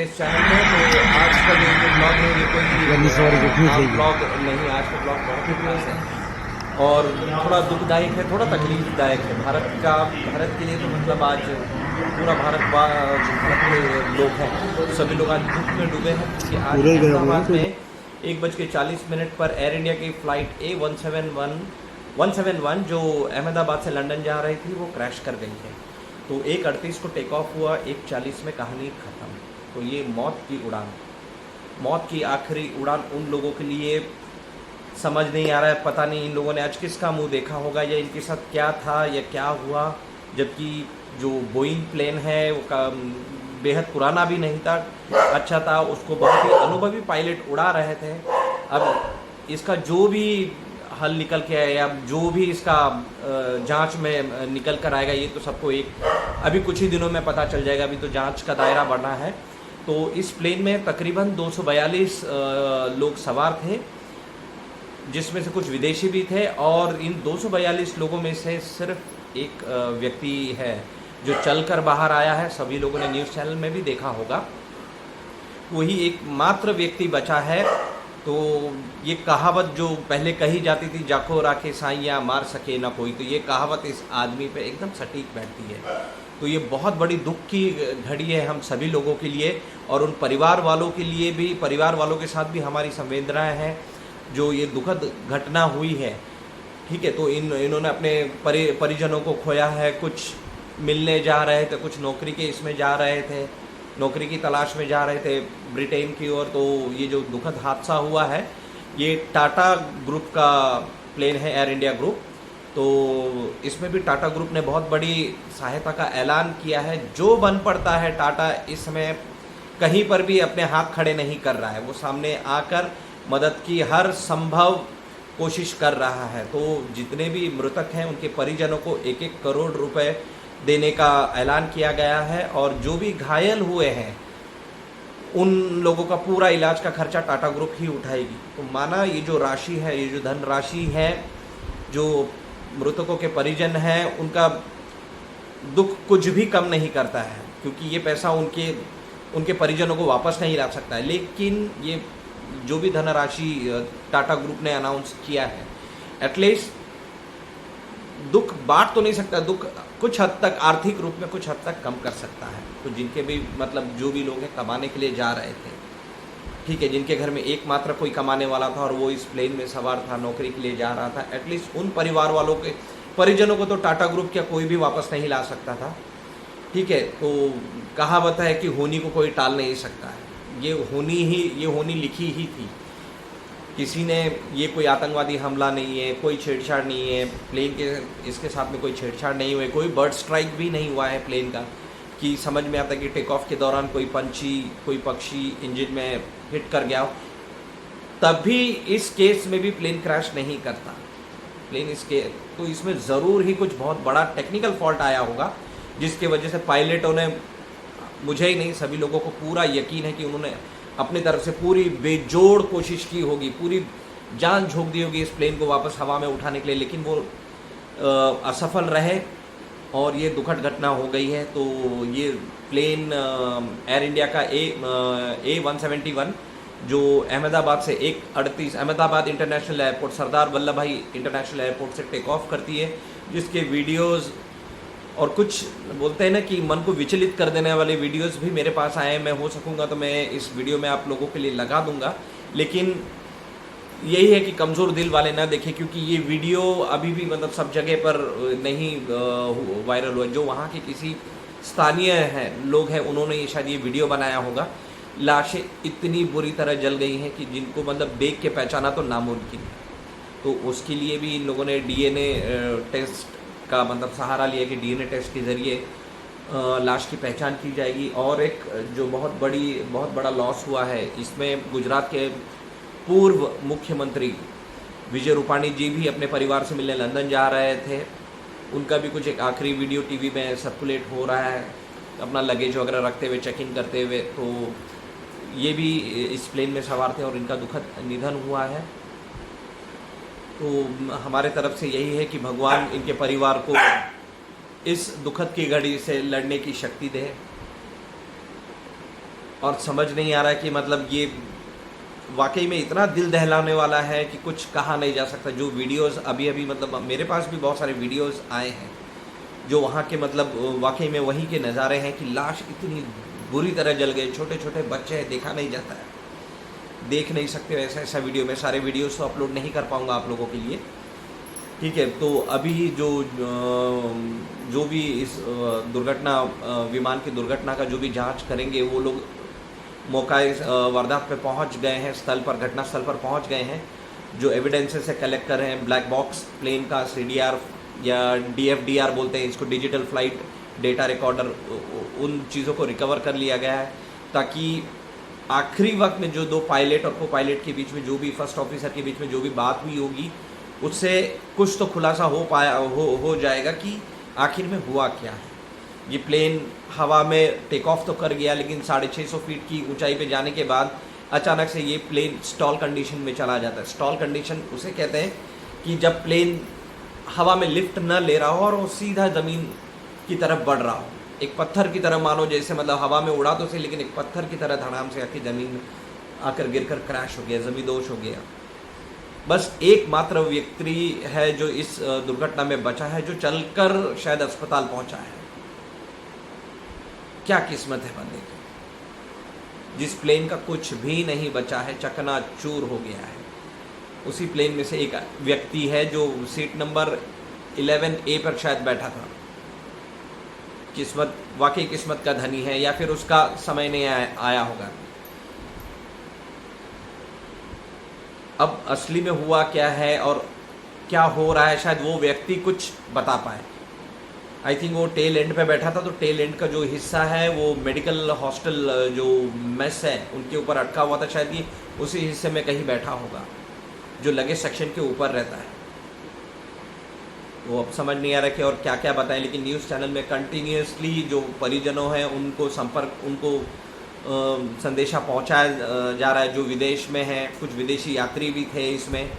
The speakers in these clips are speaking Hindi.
इस चैनल पे। तो आज का जो ब्लॉग है ये कोई ब्लॉग नहीं, आज का ब्लॉग बहुत ही खास है और थोड़ा दुखदायक है, थोड़ा तकलीफदायक है भारत के लिए। तो मतलब आज पूरा भारत के लोग हैं, सभी लोग आज दुख में डूबे हैं कि आज अहमदाबाद में 1:40 पर एयर इंडिया की फ़्लाइट A171 जो अहमदाबाद से लंदन जा रही थी वो क्रैश कर गई है। तो 1:38 को टेक ऑफ हुआ, 1:40 में कहानी ख़त्म। तो ये मौत की आखिरी उड़ान उन लोगों के लिए समझ नहीं आ रहा है, पता नहीं इन लोगों ने आज किसका मुंह देखा होगा या इनके साथ क्या था या क्या हुआ। जबकि जो बोइंग प्लेन है वो बेहद पुराना भी नहीं था, अच्छा था, उसको बहुत ही अनुभवी पायलट उड़ा रहे थे। अब इसका जो भी हल निकल के आया या जो भी इसका जांच में निकल कर आएगा ये तो सबको अभी कुछ ही दिनों में पता चल जाएगा। अभी तो जांच का दायरा बढ़ना है। तो इस प्लेन में तकरीबन 242 लोग सवार थे, जिसमें से कुछ विदेशी भी थे और इन 242 लोगों में से सिर्फ एक व्यक्ति है जो चलकर बाहर आया है। सभी लोगों ने न्यूज़ चैनल में भी देखा होगा, वही एकमात्र व्यक्ति बचा है। तो ये कहावत जो पहले कही जाती थी, जाको राखे साइयाँ मार सके ना कोई, तो ये कहावत इस आदमी पे एकदम सटीक बैठती है। तो ये बहुत बड़ी दुख की घड़ी है हम सभी लोगों के लिए और उन परिवार वालों के लिए भी। परिवार वालों के साथ भी हमारी संवेदनाएं हैं जो ये दुखद घटना हुई है। ठीक है, तो इन्होंने अपने परिजनों को खोया है, कुछ मिलने जा रहे थे, कुछ नौकरी के इसमें जा रहे थे, नौकरी की तलाश में जा रहे थे ब्रिटेन की ओर। तो ये जो दुखद हादसा हुआ है ये टाटा ग्रुप का प्लेन है, एयर इंडिया ग्रुप। तो इसमें भी टाटा ग्रुप ने बहुत बड़ी सहायता का ऐलान किया है। जो बन पड़ता है टाटा इस समय कहीं पर भी अपने हाथ खड़े नहीं कर रहा है, वो सामने आकर मदद की हर संभव कोशिश कर रहा है। तो जितने भी मृतक हैं उनके परिजनों को 1-1 करोड़ रुपए देने का ऐलान किया गया है और जो भी घायल हुए हैं उन लोगों का पूरा इलाज का खर्चा टाटा ग्रुप ही उठाएगी। तो माना ये जो राशि है, ये जो धन राशि है, जो मृतकों के परिजन हैं उनका दुख कुछ भी कम नहीं करता है, क्योंकि ये पैसा उनके परिजनों को वापस नहीं ला सकता है। लेकिन ये जो भी धनराशि टाटा ग्रुप ने अनाउंस किया है, एटलीस्ट दुख बांट तो नहीं सकता, दुख कुछ हद तक आर्थिक रूप में कुछ हद तक कम कर सकता है। तो जिनके भी मतलब जो भी लोग हैं कमाने के लिए जा रहे थे, ठीक है, जिनके घर में एकमात्र कोई कमाने वाला था और वो इस प्लेन में सवार था, नौकरी के लिए जा रहा था, एटलीस्ट उन परिवार वालों के परिजनों को तो टाटा ग्रुप क्या कोई भी वापस नहीं ला सकता था। ठीक है, तो कहावत है कि होनी को कोई टाल नहीं सकता है। ये होनी लिखी ही थी। किसी ने, ये कोई आतंकवादी हमला नहीं है, कोई छेड़छाड़ नहीं है प्लेन के, इसके साथ में कोई छेड़छाड़ नहीं हुई, कोई बर्ड स्ट्राइक भी नहीं हुआ है प्लेन का कि समझ में आता कि टेक ऑफ के दौरान कोई पक्षी इंजन में हिट कर गया हो। तब भी इस केस में भी प्लेन क्रैश नहीं करता तो इसमें ज़रूर ही कुछ बहुत बड़ा टेक्निकल फॉल्ट आया होगा, जिसके वजह से पायलटों ने, मुझे ही नहीं सभी लोगों को पूरा यकीन है कि उन्होंने अपनी तरफ से पूरी बेजोड़ कोशिश की होगी, पूरी जान झोंक दी होगी इस प्लेन को वापस हवा में उठाने के लिए, लेकिन वो असफल रहे और ये दुखद घटना हो गई है। तो ये प्लेन एयर इंडिया का A171 जो अहमदाबाद से 1:38 अहमदाबाद इंटरनेशनल एयरपोर्ट, सरदार वल्लभ भाई इंटरनेशनल एयरपोर्ट से टेक ऑफ करती है, जिसके वीडियोज़ और कुछ बोलते हैं ना कि मन को विचलित कर देने वाले वीडियोस भी मेरे पास आए। मैं हो सकूंगा तो मैं इस वीडियो में आप लोगों के लिए लगा दूंगा, लेकिन यही है कि कमज़ोर दिल वाले ना देखें, क्योंकि ये वीडियो अभी भी मतलब सब जगह पर नहीं वायरल हुआ। जो वहाँ के किसी स्थानीय लोग हैं उन्होंने ये शायद ये वीडियो बनाया होगा। लाशें इतनी बुरी तरह जल गई हैं कि जिनको मतलब देख के पहचाना तो नामुमकिन है। तो उसके लिए भी इन लोगों ने DNA टेस्ट का मतलब सहारा लिया कि DNA टेस्ट के ज़रिए लाश की पहचान की जाएगी। और एक जो बहुत बड़ा लॉस हुआ है, इसमें गुजरात के पूर्व मुख्यमंत्री विजय रूपाणी जी भी अपने परिवार से मिलने लंदन जा रहे थे। उनका भी कुछ एक आखिरी वीडियो टीवी में सर्कुलेट हो रहा है, अपना लगेज वगैरह रखते हुए, चेक इन करते हुए। तो ये भी इस प्लेन में सवार थे और इनका दुखद निधन हुआ है। तो हमारे तरफ से यही है कि भगवान इनके परिवार को इस दुखद की घड़ी से लड़ने की शक्ति दे और समझ नहीं आ रहा है कि मतलब ये वाकई में इतना दिल दहलाने वाला है कि कुछ कहा नहीं जा सकता। जो वीडियोस अभी अभी मतलब मेरे पास भी बहुत सारे वीडियोस आए हैं जो वहाँ के मतलब वाकई में वहीं के नज़ारे हैं कि लाश इतनी बुरी तरह जल गए, छोटे छोटे बच्चे हैं, देखा नहीं जाता है, देख नहीं सकते ऐसा ऐसा वीडियो। मैं सारे वीडियोस तो अपलोड नहीं कर पाऊँगा आप लोगों के लिए, ठीक है। तो अभी जो भी इस दुर्घटना विमान की दुर्घटना का जो भी जांच करेंगे वो लोग मौका वारदात पे पहुंच गए हैं, स्थल पर, घटना स्थल पर पहुंच गए हैं। जो एविडेंसेस है कलेक्ट कर रहे हैं, ब्लैक बॉक्स प्लेन का CDR या DFDR बोलते हैं इसको, डिजिटल फ्लाइट डेटा रिकॉर्डर, उन चीज़ों को रिकवर कर लिया गया है ताकि आखिरी वक्त में जो दो पायलट और को पायलट के बीच में जो भी फर्स्ट ऑफिसर के बीच में जो भी बात हुई होगी उससे कुछ तो खुलासा हो जाएगा कि आखिर में हुआ क्या है। ये प्लेन हवा में टेक ऑफ तो कर गया लेकिन 650 फीट की ऊंचाई पे जाने के बाद अचानक से ये प्लेन स्टॉल कंडीशन में चला जाता है। स्टॉल कंडीशन उसे कहते हैं कि जब प्लेन हवा में लिफ्ट न ले रहा हो और वो सीधा ज़मीन की तरफ बढ़ रहा हो, एक पत्थर की तरह मानो, जैसे मतलब हवा में उड़ा तो सही लेकिन एक पत्थर की तरह धड़ाम से आके ज़मीन में आकर गिरकर क्रैश हो गया, ज़मींदोज़ हो गया। बस एकमात्र व्यक्ति है जो इस दुर्घटना में बचा है, जो चलकर शायद अस्पताल पहुंचा है। क्या किस्मत है बंदे की। जिस प्लेन का कुछ भी नहीं बचा है, चकनाचूर हो गया है, उसी प्लेन में से एक व्यक्ति है जो सीट नंबर 11A पर शायद बैठा था। किस्मत, वाकई किस्मत का धनी है या फिर उसका समय नहीं आया होगा। अब असली में हुआ क्या है और क्या हो रहा है शायद वो व्यक्ति कुछ बता पाए। आई थिंक वो टेल एंड पे बैठा था, तो टेल एंड का जो हिस्सा है वो मेडिकल हॉस्टल जो मेस है उनके ऊपर अटका हुआ था, शायद ये उसी हिस्से में कहीं बैठा होगा जो लगेज सेक्शन के ऊपर रहता है। वो अब समझ नहीं आ रहा कि और क्या क्या बताएं, लेकिन न्यूज़ चैनल में कंटिन्यूसली जो परिजनों हैं उनको संदेशा पहुंचाया जा रहा है। जो विदेश में हैं, कुछ विदेशी यात्री भी थे इसमें,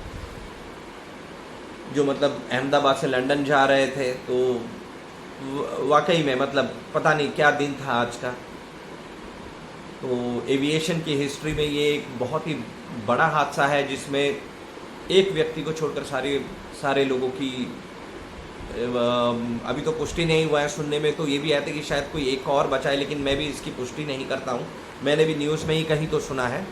जो मतलब अहमदाबाद से लंदन जा रहे थे। तो वाकई में मतलब पता नहीं क्या दिन था आज का। तो एविएशन की हिस्ट्री में ये एक बहुत ही बड़ा हादसा है जिसमें एक व्यक्ति को छोड़कर सारे लोगों की अभी तो पुष्टि नहीं हुआ है। सुनने में तो ये भी आया था कि शायद कोई एक और बचा है, लेकिन मैं भी इसकी पुष्टि नहीं करता हूँ। मैंने भी न्यूज़ में ही कहीं तो सुना है,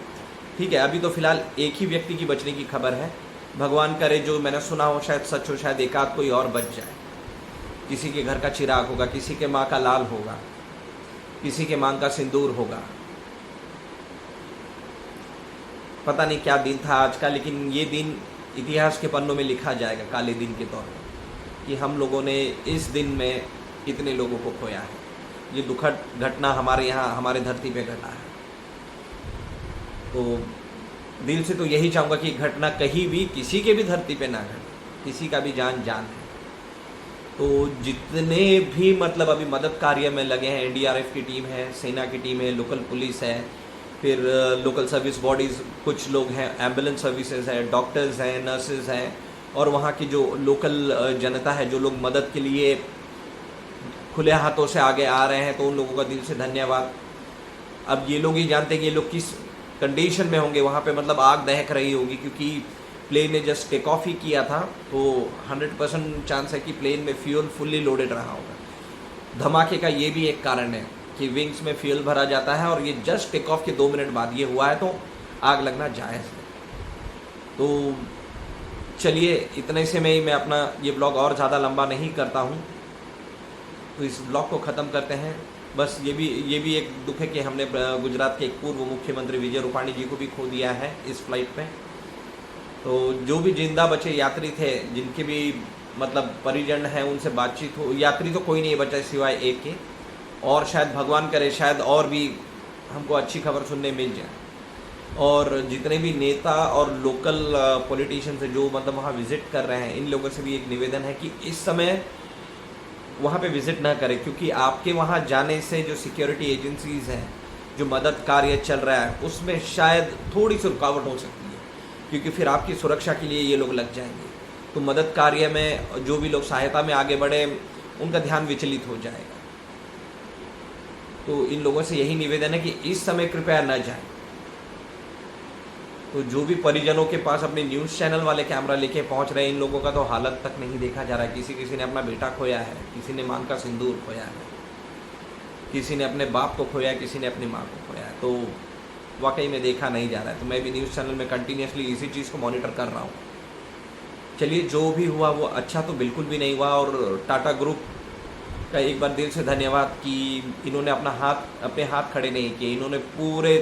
ठीक है। अभी तो फिलहाल एक ही व्यक्ति की बचने की खबर है। भगवान करे जो मैंने सुना हो शायद सच हो, शायद एक आध कोई और बच जाए। किसी के घर का चिराग होगा, किसी के माँ का लाल होगा, किसी के मांग का सिंदूर होगा। पता नहीं क्या दिन था आज का, लेकिन ये दिन इतिहास के पन्नों में लिखा जाएगा काले दिन के तौर पर कि हम लोगों ने इस दिन में इतने लोगों को खोया है। ये दुखद घटना हमारे यहाँ, हमारे धरती पे घटा है। तो दिल से तो यही चाहूँगा कि घटना कहीं भी किसी के भी धरती पे ना घटे, किसी का भी जान है। तो जितने भी मतलब अभी मदद कार्य में लगे हैं, NDRF की टीम है, सेना की टीम है, लोकल पुलिस है, फिर लोकल सर्विस बॉडीज़ कुछ लोग हैं, एम्बुलेंस सर्विसेज है, डॉक्टर्स हैं, नर्सेज हैं, और वहाँ की जो लोकल जनता है जो लोग मदद के लिए खुले हाथों से आगे आ रहे हैं, तो उन लोगों का दिल से धन्यवाद। अब ये लोग ही जानते हैं कि ये लोग किस कंडीशन में होंगे। वहाँ पे मतलब आग दहक रही होगी क्योंकि प्लेन ने जस्ट टेक ऑफ ही किया था, तो 100% चांस है कि प्लेन में फ्यूल फुल्ली लोडेड रहा होगा। धमाके का ये भी एक कारण है कि विंग्स में फ्यूल भरा जाता है और ये जस्ट टेक ऑफ के 2 मिनट बाद ये हुआ है, तो आग लगना जायज़ है। तो चलिए, इतने से में ही मैं अपना ये ब्लॉग और ज़्यादा लंबा नहीं करता हूँ, तो इस ब्लॉग को ख़त्म करते हैं। बस ये भी एक दुख है कि हमने गुजरात के एक पूर्व मुख्यमंत्री विजय रूपाणी जी को भी खो दिया है इस फ्लाइट में। तो जो भी जिंदा बचे यात्री थे, जिनके भी मतलब परिजन हैं, उनसे बातचीत हो। यात्री तो कोई नहीं बचा सिवाय एक के, और शायद भगवान करे शायद और भी हमको अच्छी खबर सुनने मिल जाए। और जितने भी नेता और लोकल पॉलिटिशियंस हैं जो मतलब वहाँ विज़िट कर रहे हैं, इन लोगों से भी एक निवेदन है कि इस समय वहाँ पे विज़िट ना करें, क्योंकि आपके वहाँ जाने से जो सिक्योरिटी एजेंसीज़ हैं, जो मदद कार्य चल रहा है, उसमें शायद थोड़ी सी रुकावट हो सकती है, क्योंकि फिर आपकी सुरक्षा के लिए ये लोग लग जाएंगे। तो मदद कार्य में जो भी लोग सहायता में आगे बढ़े, उनका ध्यान विचलित हो जाएगा। तो इन लोगों से यही निवेदन है कि इस समय कृपया न जाएं। तो जो भी परिजनों के पास अपने न्यूज़ चैनल वाले कैमरा लेके पहुंच रहे हैं, इन लोगों का तो हालत तक नहीं देखा जा रहा है। किसी किसी ने अपना बेटा खोया है, किसी ने मांग का सिंदूर खोया है, किसी ने अपने बाप को खोया है, किसी ने अपनी माँ को खोया है। तो वाकई में देखा नहीं जा रहा है। तो मैं भी न्यूज़ चैनल में कंटिन्यूसली इसी चीज़ को मॉनिटर कर रहा हूँ। चलिए, जो भी हुआ वो अच्छा तो बिल्कुल भी नहीं हुआ, और टाटा ग्रुप का एक बार दिल से धन्यवाद कि इन्होंने अपने हाथ खड़े नहीं किए। इन्होंने पूरे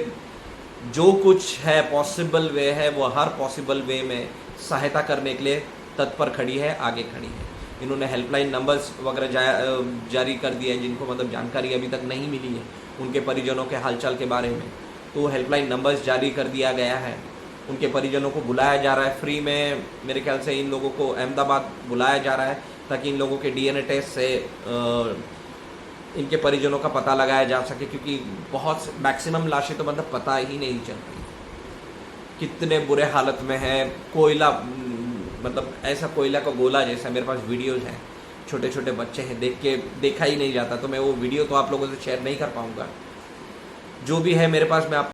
जो कुछ है पॉसिबल वे है, वो हर पॉसिबल वे में सहायता करने के लिए तत्पर खड़ी है, आगे खड़ी है। इन्होंने हेल्पलाइन नंबर्स वगैरह जारी कर दिए हैं, जिनको मतलब जानकारी अभी तक नहीं मिली है उनके परिजनों के हालचाल के बारे में। तो हेल्पलाइन नंबर्स जारी कर दिया गया है। उनके परिजनों को बुलाया जा रहा है फ्री में। मेरे ख्याल से इन लोगों को अहमदाबाद बुलाया जा रहा है, ताकि इन लोगों के DNA टेस्ट से इनके परिजनों का पता लगाया जा सके, क्योंकि बहुत मैक्सिमम लाशें तो मतलब पता ही नहीं चल रही कितने बुरे हालत में है। कोयला, मतलब ऐसा कोयला का गोला जैसा, मेरे पास वीडियोज़ हैं, छोटे छोटे बच्चे हैं, देखा ही नहीं जाता। तो मैं वो वीडियो तो आप लोगों से शेयर नहीं कर पाऊँगा। जो भी है मेरे पास, मैं आप